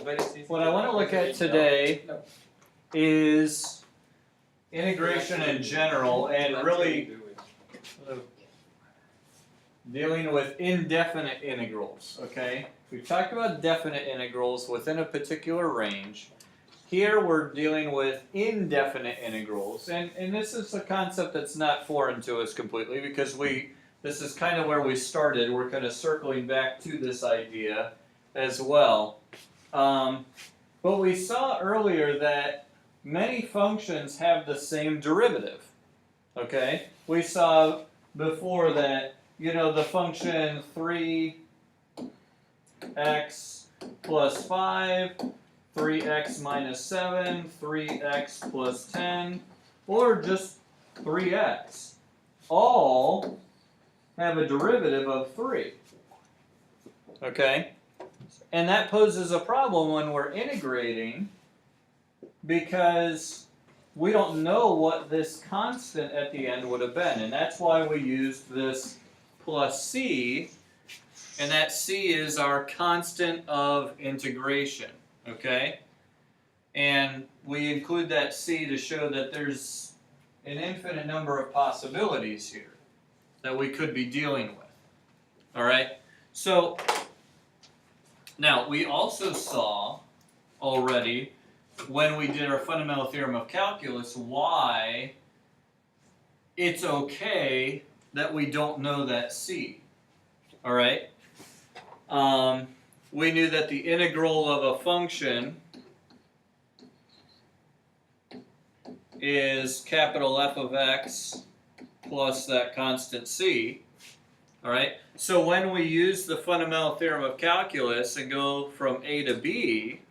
what I want to look at today is integration in general and really dealing with indefinite integrals, okay? We've talked about definite integrals within a particular range. Here we're dealing with indefinite integrals, and this is a concept that's not foreign to us completely because this is kind of where we started. We're kind of circling back to this idea as well. But we saw earlier that many functions have the same derivative, okay? We saw before that, the function 3x plus 5, 3x minus 7, 3x plus 10, or just 3x, all have a derivative of 3, okay? And that poses a problem when we're integrating because we don't know what this constant at the end would have been, and that's why we used this plus c, and that c is our constant of integration, okay? And we include that c to show that there's an infinite number of possibilities here that we could be dealing with, all right? So, now we also saw already when we did our fundamental theorem of calculus why it's okay that we don't know that c, all right? We knew that the integral of a function is capital F of x plus that constant c, all right? So when we use the fundamental theorem of calculus and go from a to b,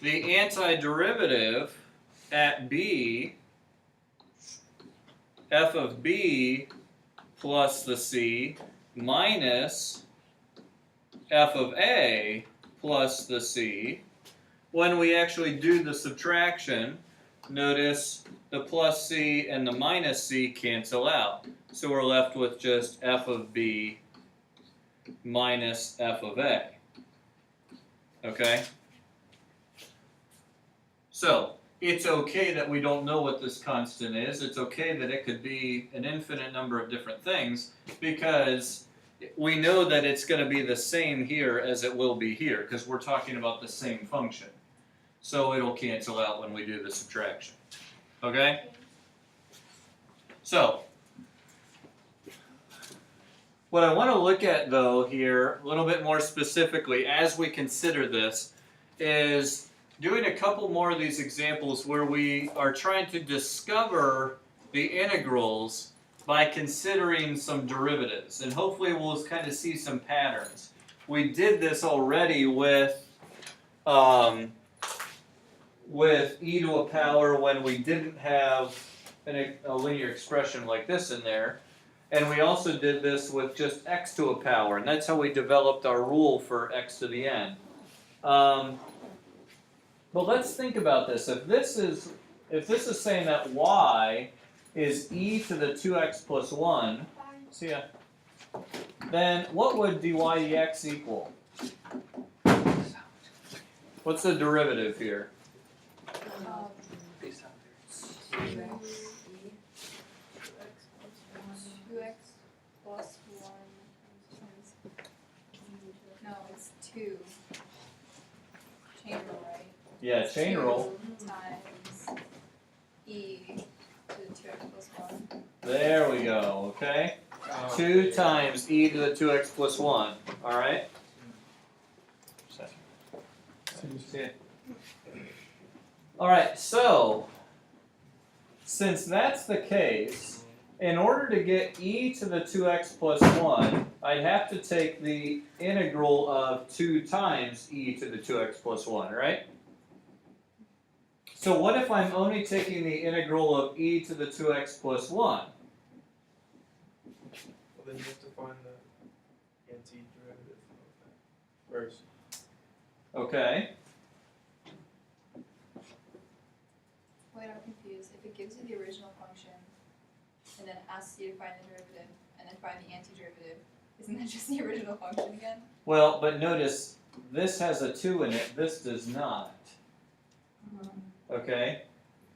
the antiderivative at b, f of b plus the c minus f of a plus the c, when we actually do the subtraction, notice the plus c and the minus c cancel out. So we're left with just f of b minus f of a. Okay? So, it's okay that we don't know what this constant is. It's okay that it could be an infinite number of different things because we know that it's going to be the same here as it will be here because we're talking about the same function. So it'll cancel out when we do the subtraction. Okay? So, what I want to look at though here, a little bit more specifically as we consider this, is doing a couple more of these examples where we are trying to discover the integrals by considering some derivatives. And hopefully we'll kind of see some patterns. We did this already with e to a power when we didn't have a linear expression like this in there. And we also did this with just x to a power. And that's how we developed our rule for x to the n. But let's think about this. If this is saying that y is e to the 2x plus 1, see ya, then what would dy dx equal? What's the derivative here? 2x plus 1 no, it's 2. Chain rule, right? Yeah, chain rule. Times e to the 2x plus 1. There we go, okay? 2 times e to the 2x plus 1, all right? All right, so since that's the case, in order to get e to the 2x plus 1, I'd have to take the integral of 2 times e to the 2x plus 1, right? So what if I'm only taking the integral of e to the 2x plus 1? Well, then you have to find the antiderivative of that first. Okay. Wait, I'm confused. If it gives you the original function and then asks you to find the derivative and then find the antiderivative, Isn't that just the original function again? Well, but notice, this has a 2 in it, this does not. Okay?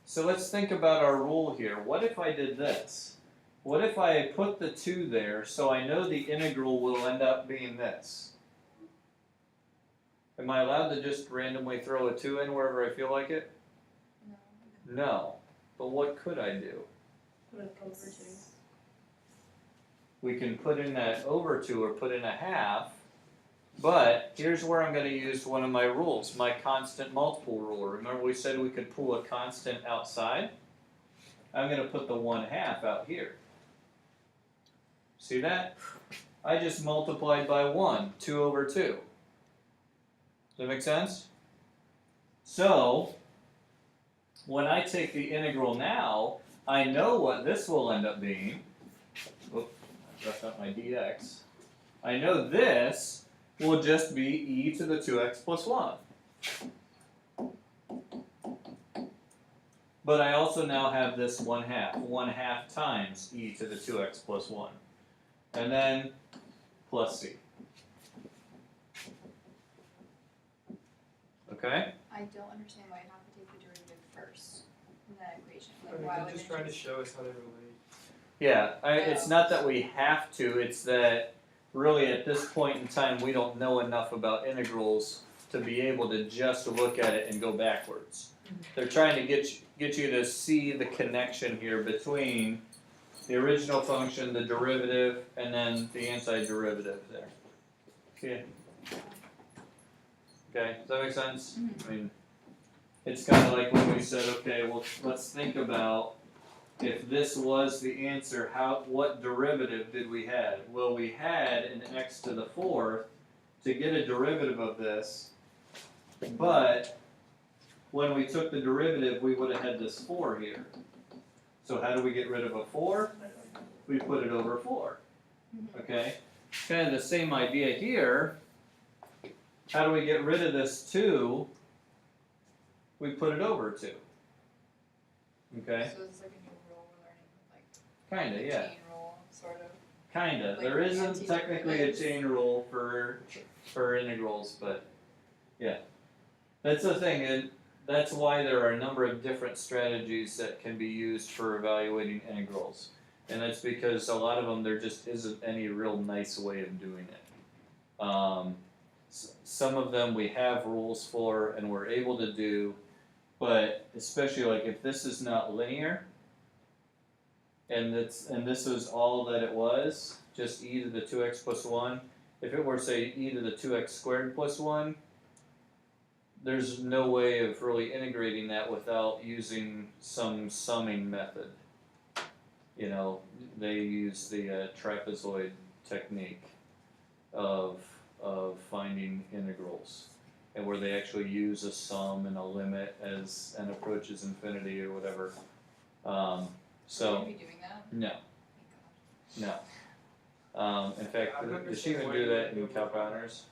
So let's think about our rule here. What if I did this? What if I put the 2 there so I know the integral will end up being this? Am I allowed to just randomly throw a 2 in wherever I feel like it? No. No. But what could I do? Put it over 2. We can put in that over 2 or put in a half, but here's where I'm going to use one of my rules, my constant multiple rule. Remember we said we could pull a constant outside? I'm going to put the 1/2 out here. See that? I just multiplied by 1, 2 over 2. Does that make sense? So, when I take the integral now, I know what this will end up being. Oops, I left out my dx. I know this will just be e to the 2x plus 1. But I also now have this 1/2. 1/2 times e to the 2x plus 1. And then plus c. Okay? I don't understand why you have to take the derivative first in that equation. I Like, mean, why they're would just it trying to show us how they relate. Yeah, it's not that we have to, it's that really at this point in time we don't know enough about integrals to be able to just look at it and go backwards. They're trying to get you to see the connection here between the original function, the derivative, and then the antiderivative there. Okay. Okay, does that make sense? Mhm. I mean, it's kind of like when we said, okay, well, let's think about if this was the answer, what derivative did we have? Well, we had an x to the 4th to get a derivative of this, but when we took the derivative, we would have had this 4 here. So how do we get rid of a 4? We put it over 4. Okay? Kind of the same idea here. How do we get rid of this 2? We put it over 2. Okay? So it's like a new rule we're learning, like Kinda, the yeah. chain rule, sort of. Kinda. Like There isn't anti-derivatives. technically a chain rule for integrals, but yeah. That's the thing, and that's why there are a number of different strategies that can be used for evaluating integrals. And that's because a lot of them, there just isn't any real nice way of doing it. Some of them we have rules for and we're able to do, but especially like if this is not linear, and this is all that it was, just e to the 2x plus 1. If it were, say, e to the 2x squared plus 1, there's no way of really integrating that without using some summing method. You know, they use the trapezoid technique of finding integrals, and where they actually use a sum and a limit as n approaches infinity or whatever. Should we be doing that? No, Thank God. no. In fact, I don't does she even understand why do you that would in do Calc it. Honors?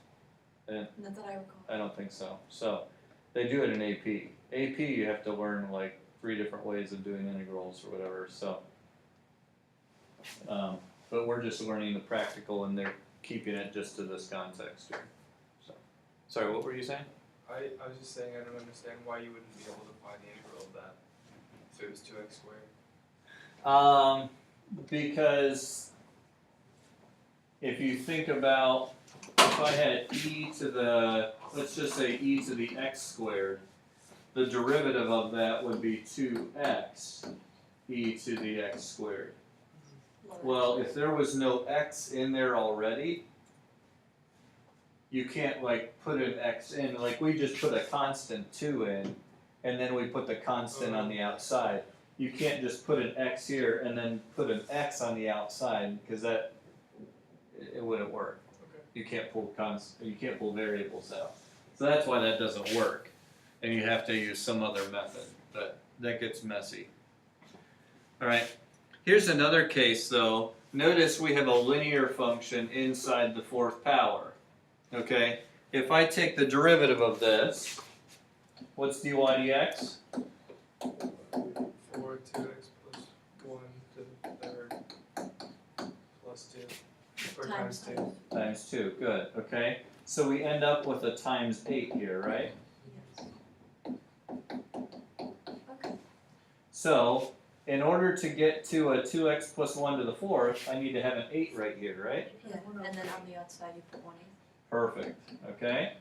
Not that I recall. I don't think so. So, they do it in AP. AP, you have to learn like 3 different ways of doing integrals or whatever, so. But we're just learning the practical and they're keeping it just to this context here. So, sorry, what were you saying? I was just saying I don't understand why you wouldn't be able to find the integral of that if it was 2x squared. Because if you think about, if I had e to the, let's just say e to the x squared, the derivative of that would be 2x e to the x squared. Well, if there was no x in there already, you can't like put an x in, like we just put a constant 2 in, and then we put the constant on the outside. You can't just put an x here and then put an x on the outside, because that, it wouldn't work. Okay. You can't pull variables out. So that's why that doesn't work. And you have to use some other method, but that gets messy. Alright, here's another case though. Notice we have a linear function inside the 4th power. Okay, if I take the derivative of this, what's dy dx? 4 2x plus 1 to the 3rd plus 2. Or Times times 2. Times 2, good, okay. So we end up with a times 8 here, right? Yes. Okay. So, in order to get to a 2x plus 1 to the 4th, I need to have an 8 right here, right? Yeah, and then on the outside you put 1/8. Perfect, okay?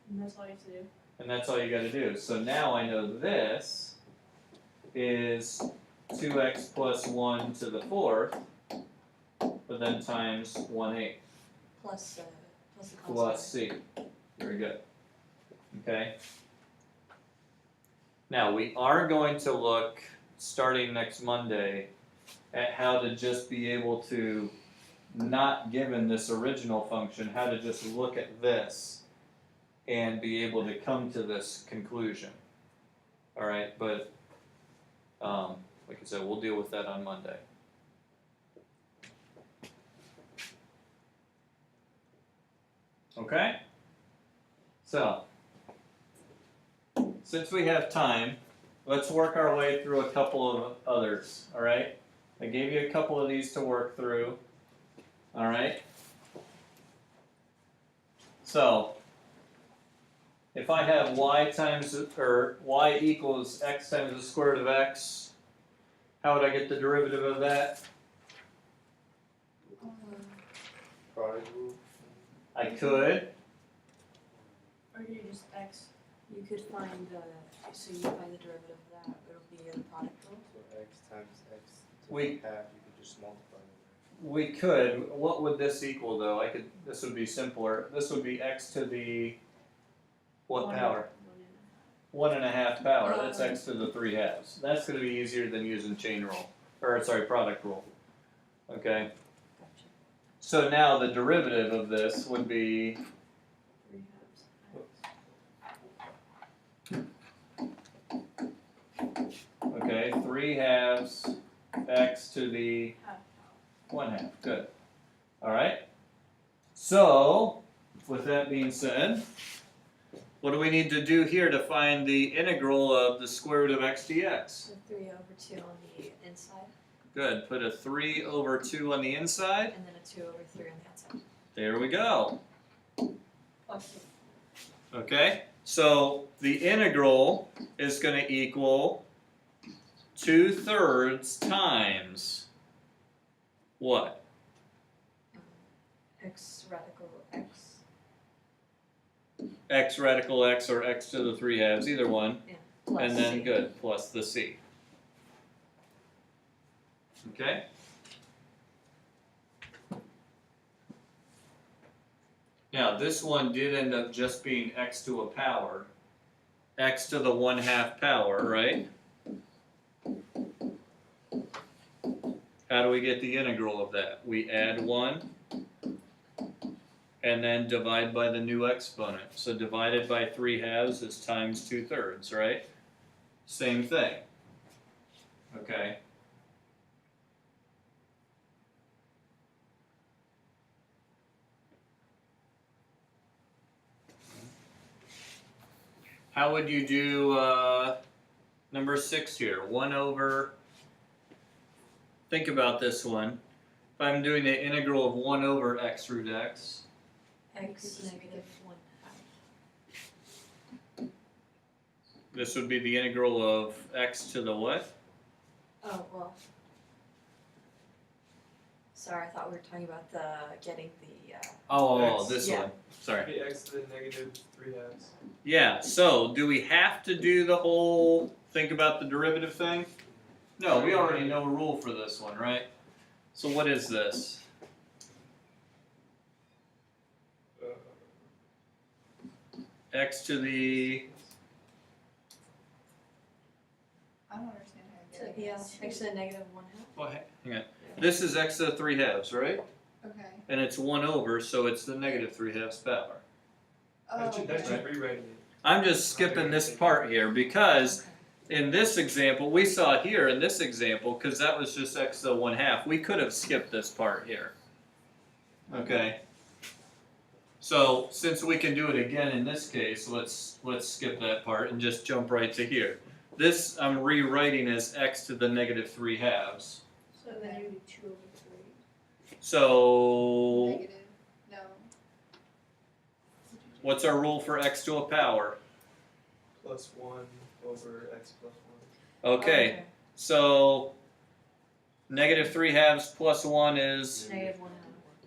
And that's all you have to do. And that's all you gotta do. So now I know this is 2x plus 1 to the 4th, but then times 1/8 Plus the plus c. Very good. Okay? Now we are going to look, starting next Monday, at how to just be able to, not given this original function, how to just look at this and be able to come to this conclusion. Alright, but like I said, we'll deal with that on Monday. Okay? So, since we have time, let's work our way through a couple of others, alright? I gave you a couple of these to work through, alright? So, if I have y times, or y equals x times the square root of x, how would I get the derivative of that? Product rule. I could, Or you just x. You could find so you find the derivative of that. It'll be the product rule. So x times x to We- the half, you can just multiply it. we could, what would this equal though? This would be simpler, this would be x to the, what power? 1.5 power, that's x to the 3/2. That's gonna be easier than using chain rule, or sorry, product rule. Okay, Gotcha. so now the derivative of this would be 3/2. okay, 3/2 x to the 1/2. Good. Alright. So, with that being said, what do we need to do here to find the integral of the square root of x dx? So 3/2 on the inside, Good. Put a 3/2 on the inside. and then a 2/3 on the outside. There we go. Plus Okay. So, the integral is going to equal 2/3 times what? x radical x. X radical x or x to the 3/2, either one. Plus And then c. good, plus the c. Okay? Now, this one did end up just being x to a power. X to the 1/2 power, right? How do we get the integral of that? We add 1 and then divide by the new exponent. So divided by 3/2 is times 2/3, right? Same thing. Okay. How would you do number 6 here? 1 over, think about this one. If I'm doing the integral of 1 over x root x, X negative 1/2. this would be the integral of x to the what? Oh, well. Sorry, I thought we were talking about the getting the. Oh, X. this Yeah. one. Sorry. Be x to the negative 3/2. Yeah, so do we have to do the whole think about the derivative thing? No, we already know a rule for this one, right? So what is this? X to the, I don't understand how So, you're getting yeah, this. x to the negative 1/2. well, hang on. This is x to the 3/2, right? Okay. And it's 1 over, so it's the negative 3/2 power. Oh, That's just okay. rewriting it. I'm just skipping this part here because in this example, we saw here in this example, because that was just x to the 1/2, we could have skipped this part here. Okay. So since we can do it again in this case, let's skip that part and just jump right to here. This I'm rewriting as x to the negative 3/2. So then you do 2/3. So, Negative. No. what's our rule for x to a power? Plus 1 over x plus 1. Okay, so negative 3/2 plus 1 is Negative 1/2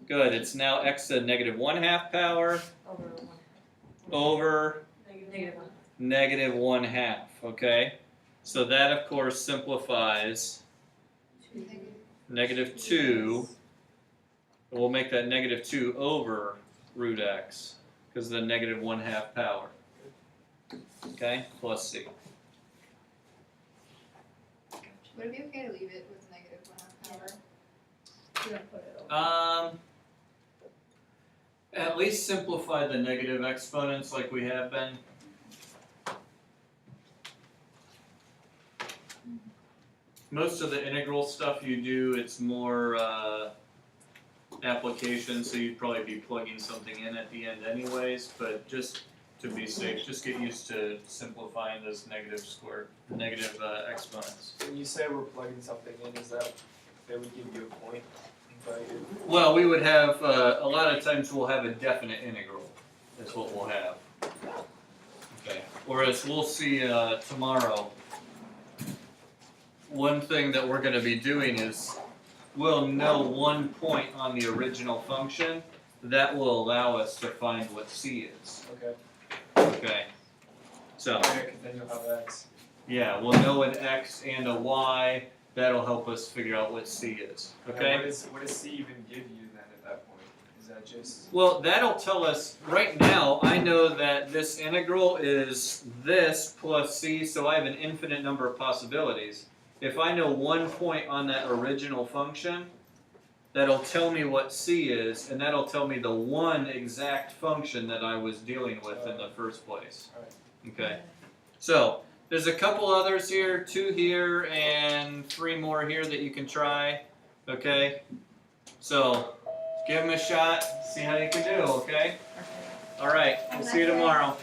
good. It's now x to negative 1/2 power over 1/2. over Negative 1/2. negative 1/2. Okay, so that of course simplifies negative 2. We'll make that negative 2 over root x because of the negative 1/2 power. Okay, plus c. Would it be okay to leave it with negative 1/2 power? You're gonna put it over. At least simplify the negative exponents like we have been. Most of the integral stuff you do, it's more application, so you'd probably be plugging something in at the end anyways, but just to be safe, just get used to simplifying those negative exponents. When you say we're plugging something in, is that they would give you a point? Well, we would have, a lot of times we'll have a definite integral, that's what we'll have. Okay. Whereas we'll see tomorrow, one thing that we're going to be doing is we'll know one point on the original function that will allow us to find what c is. Okay. Okay. So, Yeah, 'cause then you'll have x. yeah, we'll know an x and a y. That'll help us figure out what c is. And Okay? what does c even give you then at that point? Is that just Well, that'll tell us, right now, I know that this integral is this plus c, so I have an infinite number of possibilities. If I know one point on that original function, that'll tell me what c is, and that'll tell me the one exact function that I was dealing with in the first place. Okay? So, there's a couple others here, 2 here, and 3 more here that you can try. Okay? So, give them a shot, see how you can do, okay? Alright, we'll see you tomorrow.